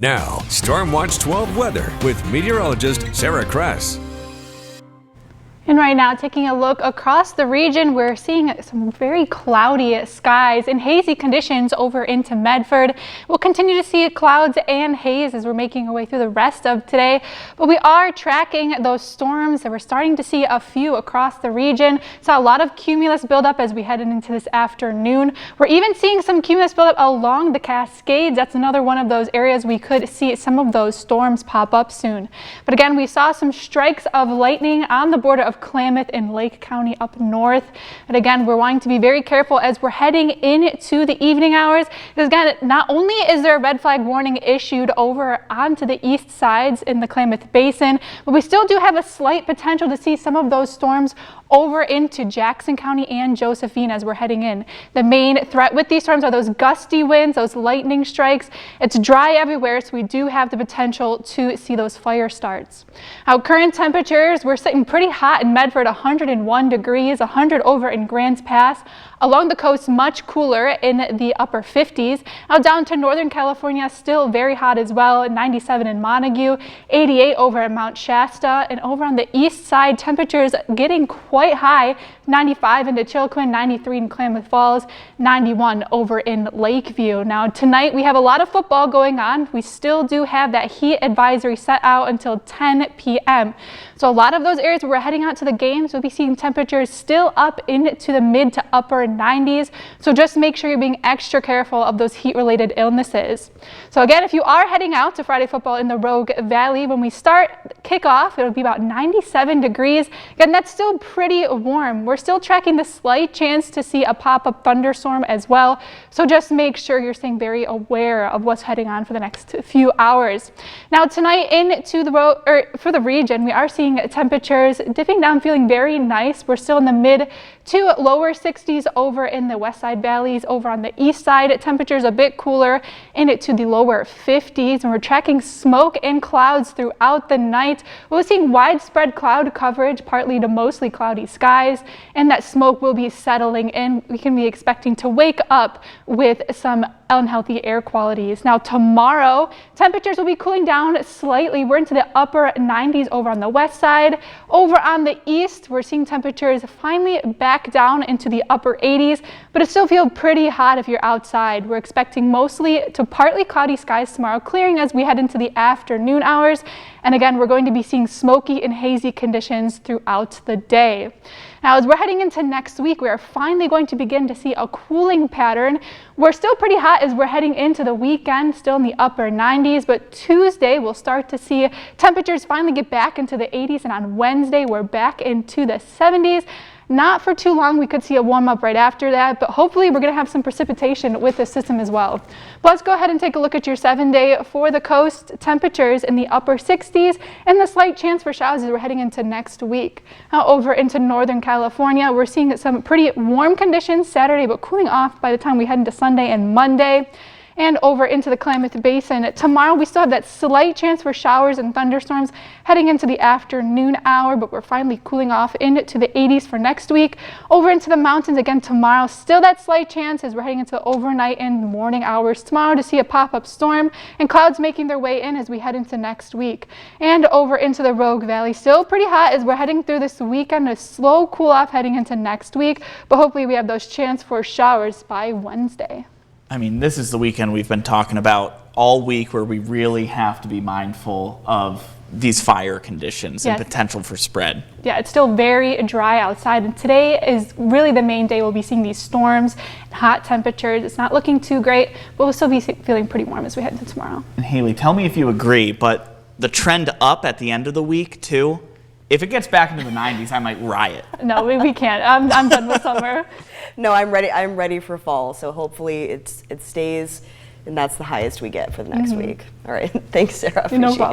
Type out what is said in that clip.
Now, Storm Watch 12 weather with meteorologist Sarah Kress. And right now, taking a look across the region, we're seeing some very cloudy skies and hazy conditions over into Medford. We'll continue to see clouds and haze as we're making our way through the rest of today. But we are tracking those storms and we're starting to see a few across the region. Saw a lot of cumulus buildup as we headed into this afternoon. We're even seeing some cumulus buildup along the Cascades. That's another one of those areas we could see some of those storms pop up soon. But again, we saw some strikes of lightning on the border of Klamath and Lake County up north. And again, we're wanting to be very careful as we're heading into the evening hours. Because again, not only is there a red flag warning issued over onto the east sides in the Klamath Basin, but we still do have a slight potential to see some of those storms over into Jackson County and Josephine as we're heading in. The main threat with these storms are those gusty winds, those lightning strikes. It's dry everywhere, so we do have the potential to see those fire starts. Now, current temperatures, we're sitting pretty hot in Medford, 101 degrees, 100 over in Grants Pass. Along the coast, much cooler in the upper 50s. Out down to Northern California, still very hot as well, 97 in Montague, 88 over at Mount Shasta, and over on the east side, temperatures getting quite high, 95 into Chilcoin, 93 in Klamath Falls, 91 over in Lakeview. Now tonight we have a lot of football going on. We still do have that heat advisory set out until 10 p.m. So a lot of those areas where we're heading out to the games, we'll be seeing temperatures still up into the mid to upper 90s. So just make sure you're being extra careful of those heat-related illnesses. So again, if you are heading out to Friday football in the Rogue Valley, when we start kickoff, it'll be about 97 degrees. Again, that's still pretty warm. We're still tracking the slight chance to see a pop-up thunderstorm as well. So just make sure you're staying very aware of what's heading on for the next few hours. Now tonight into the for the region, we are seeing temperatures dipping down, feeling very nice. We're still in the mid to lower 60s over in the west side valleys. Over on the east side, temperatures a bit cooler into the lower 50s, and we're tracking smoke and clouds throughout the night. We're seeing widespread cloud coverage, partly to mostly cloudy skies, and that smoke will be settling in. We can be expecting to wake up with some unhealthy air qualities. Now tomorrow, temperatures will be cooling down slightly. We're into the upper 90s over on the west side. Over on the east, we're seeing temperatures finally back down into the upper 80s, but it still feels pretty hot if you're outside. We're expecting mostly to partly cloudy skies tomorrow, clearing as we head into the afternoon hours. And again, we're going to be seeing smoky and hazy conditions throughout the day. Now, as we're heading into next week, we are finally going to begin to see a cooling pattern. We're still pretty hot as we're heading into the weekend, still in the upper 90s, but Tuesday we'll start to see temperatures finally get back into the 80s, and on Wednesday we're back into the 70s. Not for too long, we could see a warm up right after that, but hopefully we're going to have some precipitation with this system as well. But let's go ahead and take a look at your 7-day for the coast. Temperatures in the upper 60s and the slight chance for showers as we're heading into next week. Now over into Northern California, we're seeing some pretty warm conditions Saturday, but cooling off by the time we head into Sunday and Monday. And over into the Klamath Basin. Tomorrow we still have that slight chance for showers and thunderstorms heading into the afternoon hour, but we're finally cooling off into the 80s for next week. Over into the mountains again tomorrow, still that slight chance as we're heading into the overnight and morning hours tomorrow to see a pop-up storm and clouds making their way in as we head into next week. And over into the Rogue Valley, still pretty hot as we're heading through this weekend, a slow cool off heading into next week, but hopefully we have those chance for showers by Wednesday. I mean, this is the weekend we've been talking about all week where we really have to be mindful of these fire conditions and potential for spread. Yeah, it's still very dry outside, and today is really the main day we'll be seeing these storms and hot temperatures. It's not looking too great, but we'll still be feeling pretty warm as we head into tomorrow. And Haley, tell me if you agree, but the trend up at the end of the week too, if it gets back into the 90s, I might riot. No, we can't. I'm done with summer. No, I'm ready. I'm ready for fall. So hopefully it stays, and that's the highest we get for the next week. All right. Thanks, Sarah. No problem.